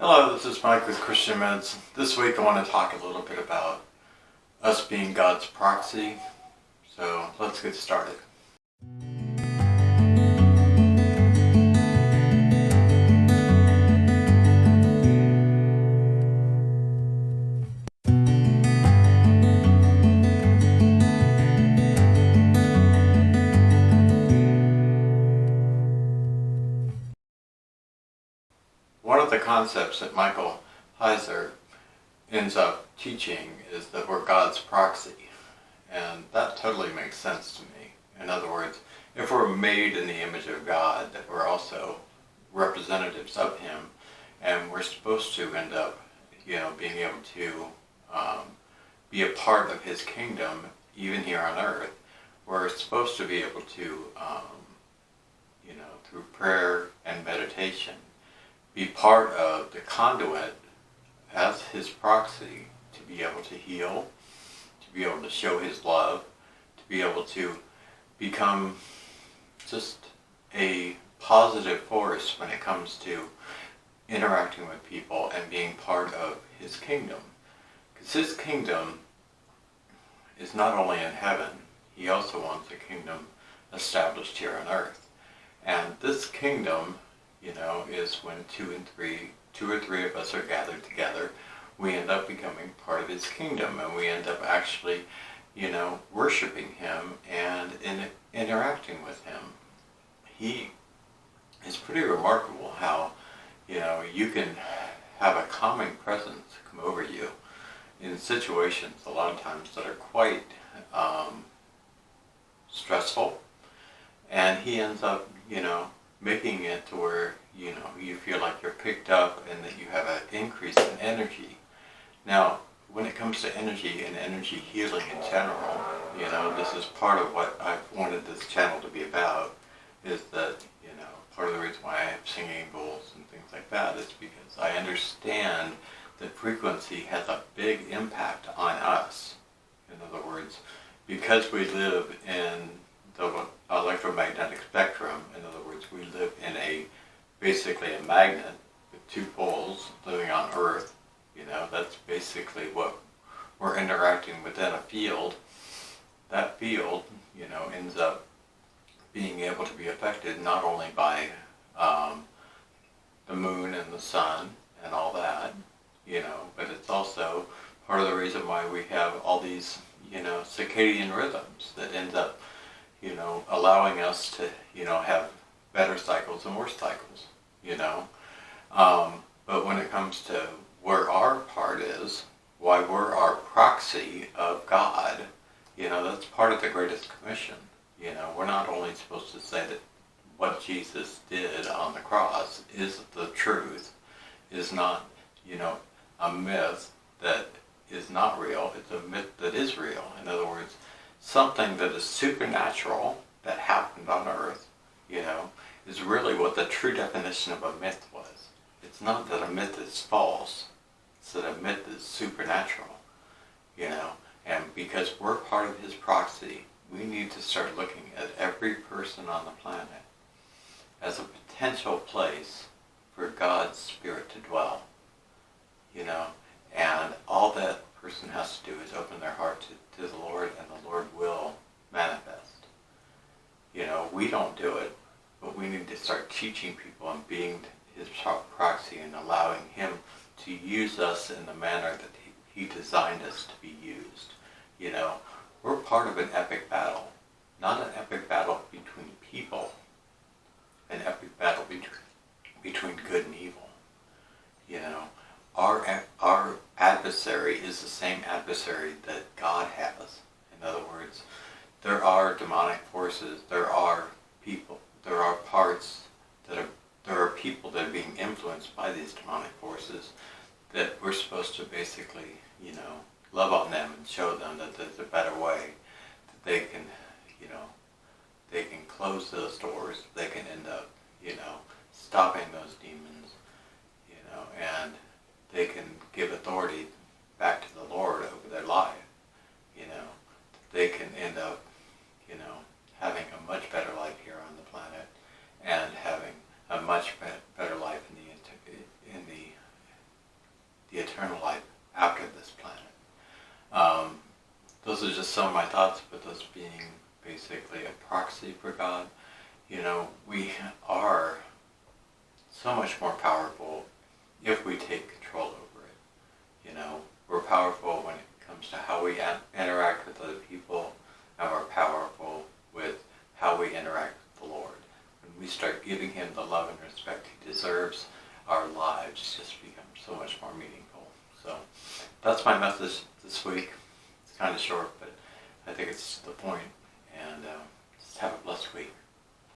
Hello, this is Mike with Christian Meds. This week I want to talk a little bit about us being God's proxy. So let's get started. One of the concepts that Michael Heiser ends up teaching is that we're God's proxy. And that totally makes sense to me. In other words, if we're made in the image of God, that we're also representatives of Him, and we're supposed to end up, being able to be a part of His kingdom, even here on earth. We're supposed to be able to, through prayer and meditation, be part of the conduit as His proxy to be able to heal, to be able to show His love, to be able to become just a positive force when it comes to interacting with people and being part of His kingdom. Because His kingdom is not only in heaven, He also wants a kingdom established here on earth. And this kingdom, is when two or three of us are gathered together, we end up becoming part of His kingdom, and we end up actually, worshiping Him and interacting with Him. He is pretty remarkable how, you can have a calming presence come over you in situations a lot of times that are quite stressful, and He ends up, making it to where, you feel like you're picked up and that you have an increase in energy. Now, when it comes to energy and energy healing in general, this is part of what I've wanted this channel to be about, is that, part of the reason why I have singing bowls and things like that is because I understand that frequency has a big impact on us. In other words, because we live in the electromagnetic spectrum, in other words, we live in basically a magnet with two poles living on Earth, that's basically what we're interacting within a field. That field, ends up being able to be affected not only by the moon and the sun and all that, but it's also part of the reason why we have all these, circadian rhythms that end up, allowing us to, have better cycles and worse cycles, But when it comes to where our part is, why we're our proxy of God, that's part of the Greatest Commission. We're not only supposed to say that what Jesus did on the cross is the truth, is not, a myth that is not real, it's a myth that is real. In other words, something that is supernatural that happened on earth, is really what the true definition of a myth was. It's not that a myth is false, it's that a myth is supernatural, and because we're part of His proxy, we need to start looking at every person on the planet as a potential place for God's Spirit to dwell, and all that person has to do is open their heart to the Lord, and the Lord will manifest. We don't do it, but we need to start teaching people and being His proxy and allowing Him to use us in the manner that He designed us to be used. We're part of an epic battle, not an epic battle between people, an epic battle between good and evil. Our adversary is the same adversary that God has. In other words, there are demonic forces, there are people, there are parts there are people that are being influenced by these demonic forces that we're supposed to basically, love on them and show them that there's a better way, that they can, they can close those doors, they can end up, stopping those demons, and they can give authority back to the Lord over their life, they can end up, having a much better life here on the planet and having a much better life in the the eternal life after this planet. Those are just some of my thoughts, with us being basically a proxy for God. We are so much more powerful if we take control over it. We're powerful when it comes to how we interact with other people, and we're powerful with how we interact with the Lord. When we start giving him the love and respect he deserves, our lives just become so much more meaningful. So that's my message this week. It's kind of short, but I think it's the point. And just have a blessed week.